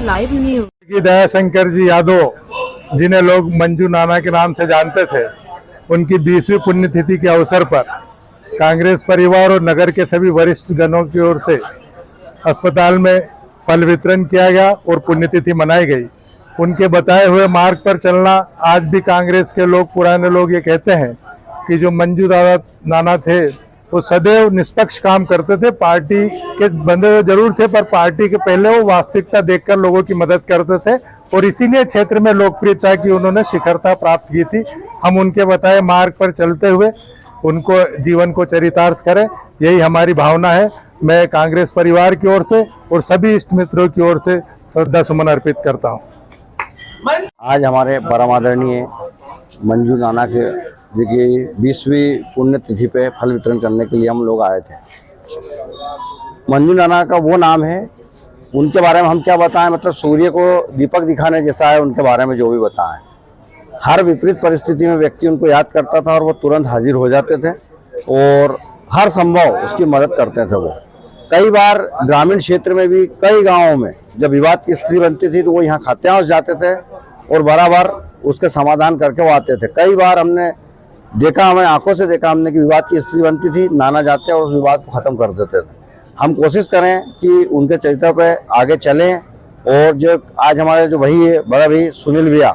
Live news. Dayashankar ji Yadav, जिन्हें लोग मंजू नाना के नाम से जानते थे, उनकी 20वीं पुण्यतिथि के अवसर पर कांग्रेस परिवार और नगर के सभी वरिष्ठ जनों की ओर से अस्पताल में फल वितरण किया गया और पुण्यतिथि मनाई गई। उनके बताए हुए मार्ग पर चलना, आज भी कांग्रेस के लोग, पुराने लोग ये कहते हैं कि जो मंजू नाना थे वो सदैव निष्पक्ष काम करते थे। पार्टी के बंदे जरूर थे, पर पार्टी के पहले वो वास्तविकता देखकर लोगों की मदद करते थे और इसीलिए क्षेत्र में लोकप्रियता की उन्होंने शिखरता प्राप्त की थी। हम उनके बताए मार्ग पर चलते हुए उनको जीवन को चरितार्थ करें, यही हमारी भावना है। मैं कांग्रेस परिवार की ओर से और सभी इष्ट मित्रों की ओर से श्रद्धा सुमन अर्पित करता हूँ। आज हमारे परम आदरणीय मंजू नाना के जी की 20वीं पुण्यतिथि पे फल वितरण करने के लिए हम लोग आए थे। मंजू नाना का वो नाम है, उनके बारे में हम क्या बताएं, मतलब सूर्य को दीपक दिखाने जैसा है उनके बारे में जो भी बताएं। हर विपरीत परिस्थिति में व्यक्ति उनको याद करता था और वो तुरंत हाजिर हो जाते थे और हर संभव उसकी मदद करते थे। वो कई बार ग्रामीण क्षेत्र में भी कई गाँवों में जब विवाद की स्थिति बनती थी तो वो यहाँ खाद्यान्न जाते थे और बराबर उसके समाधान करके वो आते थे। कई बार हमने देखा, हमें आंखों से देखा हमने कि विवाद की स्थिति बनती थी, नाना जाते और उस विवाद को खत्म कर देते थे। हम कोशिश करें कि उनके चरित्र पे आगे चलें और जो आज हमारे जो भाई है, बड़ा भाई सुनील भैया,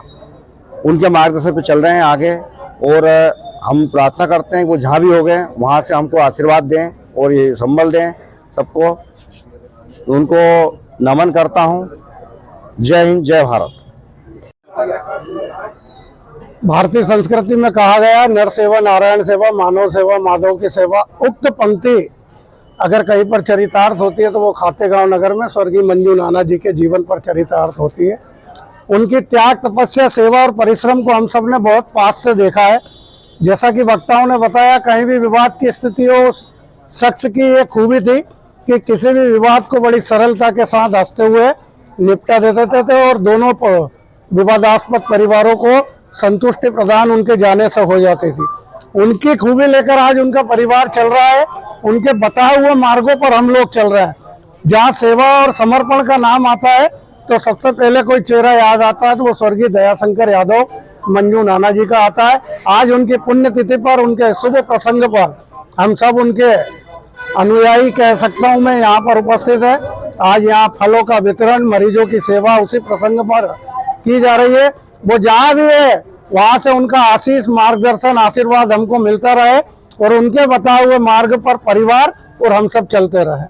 उनके मार्गदर्शन पे चल रहे हैं आगे। और हम प्रार्थना करते हैं कि वो जहाँ भी हो गए वहाँ से हमको आशीर्वाद दें और ये संबल दें सबको। उनको नमन करता हूँ। जय हिंद, जय भारत। भारतीय संस्कृति में कहा गया, नर सेवा नारायण सेवा, मानव सेवा माधव की सेवा। उक्त पंक्ति अगर कहीं पर चरितार्थ होती है तो वो खातेगांव नगर में स्वर्गीय मंजू नाना जी के जीवन पर चरितार्थ होती है। उनकी त्याग, तपस्या, सेवा और परिश्रम को हम सब ने बहुत पास से देखा है। जैसा कि वक्ताओं ने बताया, कहीं भी विवाद की स्थिति हो, उस शख्स की ये खूबी थी कि किसी भी विवाद को बड़ी सरलता के साथ हंसते हुए निपटा देते थे और दोनों विवादास्पद परिवारों को संतुष्टि प्रदान उनके जाने से हो जाती थी। उनकी खूबी लेकर आज उनका परिवार चल रहा है। उनके बताए हुए मार्गों पर हम लोग चल रहे हैं। जहाँ सेवा और समर्पण का नाम आता है तो सबसे पहले कोई चेहरा याद आता है तो वो स्वर्गीय दयाशंकर यादव मंजू नाना जी का आता है। आज उनकी पुण्यतिथि पर, उनके शुभ प्रसंग पर हम सब उनके अनुयायी कह सकता हूँ मैं, यहाँ पर उपस्थित है। आज यहाँ फलों का वितरण, मरीजों की सेवा उसी प्रसंग पर की जा रही है। वो जहाँ भी है वहाँ से उनका आशीष, मार्गदर्शन, आशीर्वाद हमको मिलता रहे और उनके बताए हुए मार्ग पर परिवार और हम सब चलते रहे।